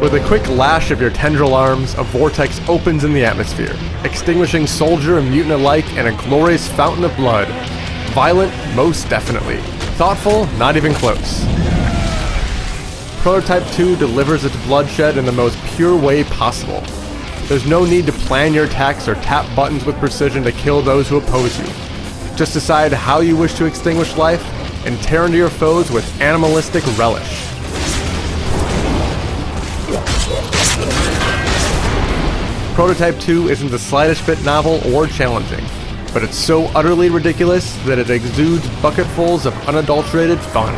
With a quick lash of your tendril arms, a vortex opens in the atmosphere, extinguishing soldier and mutant alike in a glorious fountain of blood. Violent, most definitely. Thoughtful, not even close. Prototype 2 delivers its bloodshed in the most pure way possible. There's no need to plan your attacks or tap buttons with precision to kill those who oppose you. Just decide how you wish to extinguish life and tear into your foes with animalistic relish. Prototype 2 isn't the slightest bit novel or challenging, but it's so utterly ridiculous that it exudes bucketfuls of unadulterated fun.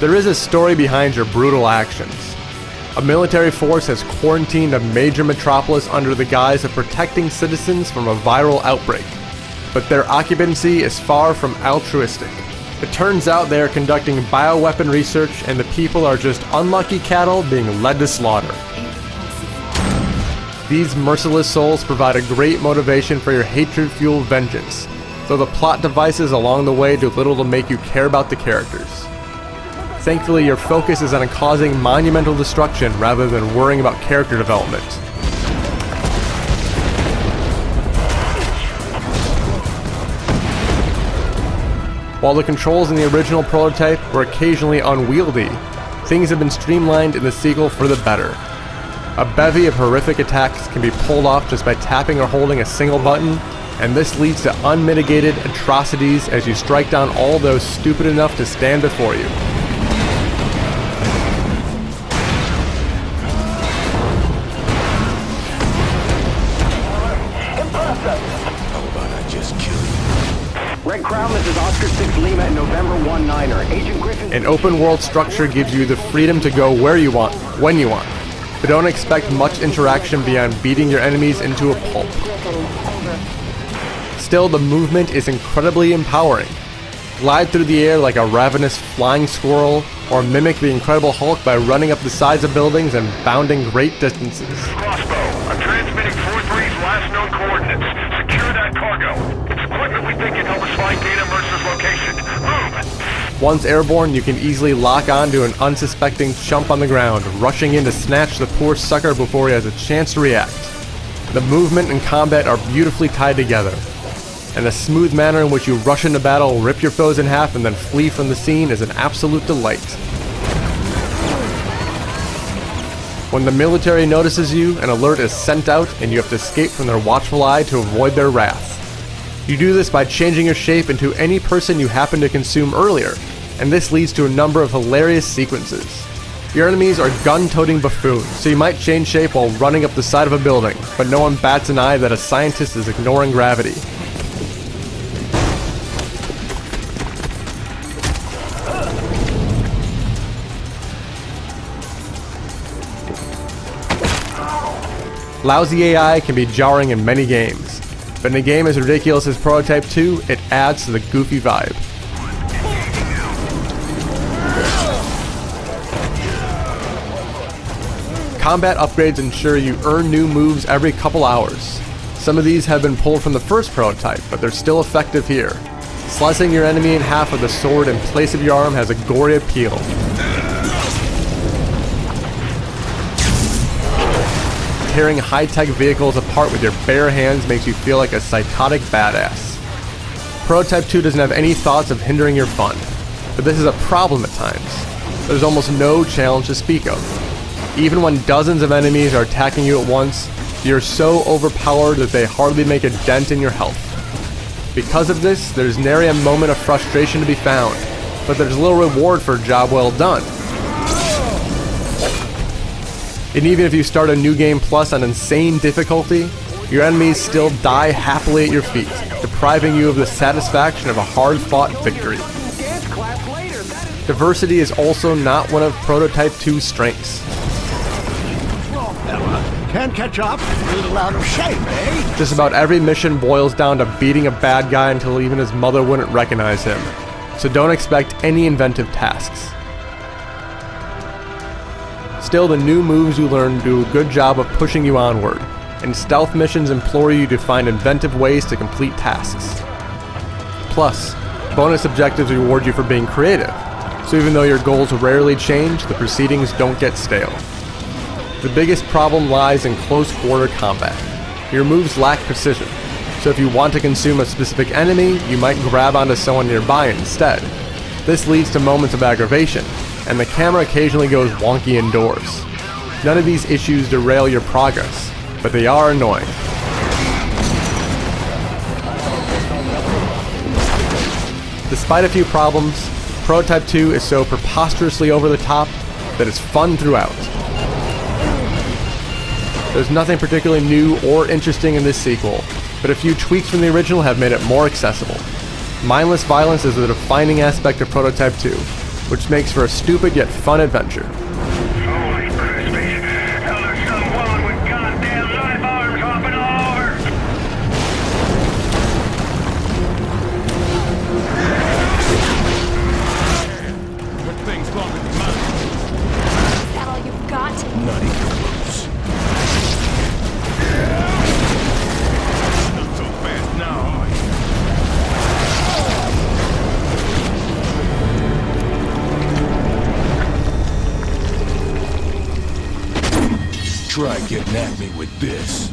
There is a story behind your brutal actions. A military force has quarantined a major metropolis under the guise of protecting citizens from a viral outbreak, but their occupancy is far from altruistic. It turns out they are conducting bioweapon research and the people are just unlucky cattle being led to slaughter. These merciless souls provide a great motivation for your hatred-fueled vengeance, though the plot devices along the way do little to make you care about the characters. Thankfully, your focus is on causing monumental destruction rather than worrying about character development. While the controls in the original prototype were occasionally unwieldy, things have been streamlined in the sequel for the better. A bevy of horrific attacks can be pulled off just by tapping or holding a single button, and this leads to unmitigated atrocities as you strike down all those stupid enough to stand before you. An open-world structure gives you the freedom to go where you want, when you want, but don't expect much interaction beyond beating your enemies into a pulp. Still, the movement is incredibly empowering. Glide through the air like a ravenous flying squirrel, or mimic the Incredible Hulk by running up the sides of buildings and bounding great distances. Crossbow, I'm transmitting 4-3's last known coordinates. Secure that cargo. It's equipment we think can help us find Data Mercer's location. Move! Once airborne, you can easily lock on to an unsuspecting chump on the ground, rushing in to snatch the poor sucker before he has a chance to react. The movement and combat are beautifully tied together, and the smooth manner in which you rush into battle, rip your foes in half, and then flee from the scene is an absolute delight. When the military notices you, an alert is sent out and you have to escape from their watchful eye to avoid their wrath. You do this by changing your shape into any person you happen to consume earlier, and this leads to a number of hilarious sequences. Your enemies are gun-toting buffoons, so you might change shape while running up the side of a building, but no one bats an eye that a scientist is ignoring gravity. Lousy AI can be jarring in many games, but in a game as ridiculous as Prototype 2, it adds to the goofy vibe. Combat upgrades ensure you earn new moves every couple hours. Some of these have been pulled from the first prototype, but they're still effective here. Slicing your enemy in half with a sword in place of your arm has a gory appeal. Tearing high-tech vehicles apart with your bare hands makes you feel like a psychotic badass. Prototype 2 doesn't have any thoughts of hindering your fun, but this is a problem at times. There's almost no challenge to speak of. Even when dozens of enemies are attacking you at once, you're so overpowered that they hardly make a dent in your health. Because of this, there's nary a moment of frustration to be found, but there's little reward for a job well done. And even if you start a new game plus on insane difficulty, your enemies still die happily at your feet, depriving you of the satisfaction of a hard-fought victory. Diversity is also not one of Prototype 2's strengths. Can't catch up? A little out of shape, eh? Just about every mission boils down to beating a bad guy until even his mother wouldn't recognize him, so don't expect any inventive tasks. Still, the new moves you learn do a good job of pushing you onward, and stealth missions implore you to find inventive ways to complete tasks. Plus, bonus objectives reward you for being creative, so even though your goals rarely change, the proceedings don't get stale. The biggest problem lies in close quarter combat. Your moves lack precision, so if you want to consume a specific enemy, you might grab onto someone nearby instead. This leads to moments of aggravation, and the camera occasionally goes wonky indoors. None of these issues derail your progress, but they are annoying. Despite a few problems, Prototype 2 is so preposterously over the top that it's fun throughout. There's nothing particularly new or interesting in this sequel, but a few tweaks from the original have made it more accessible. Mindless violence is the defining aspect of Prototype 2, which makes for a stupid yet fun adventure. Holy crispies. Now there's some woman with goddamn knife arms hopping all over. What thing's wrong with your mind? Is that all you've got? Not even close. Not so fast now. Try getting at me with this.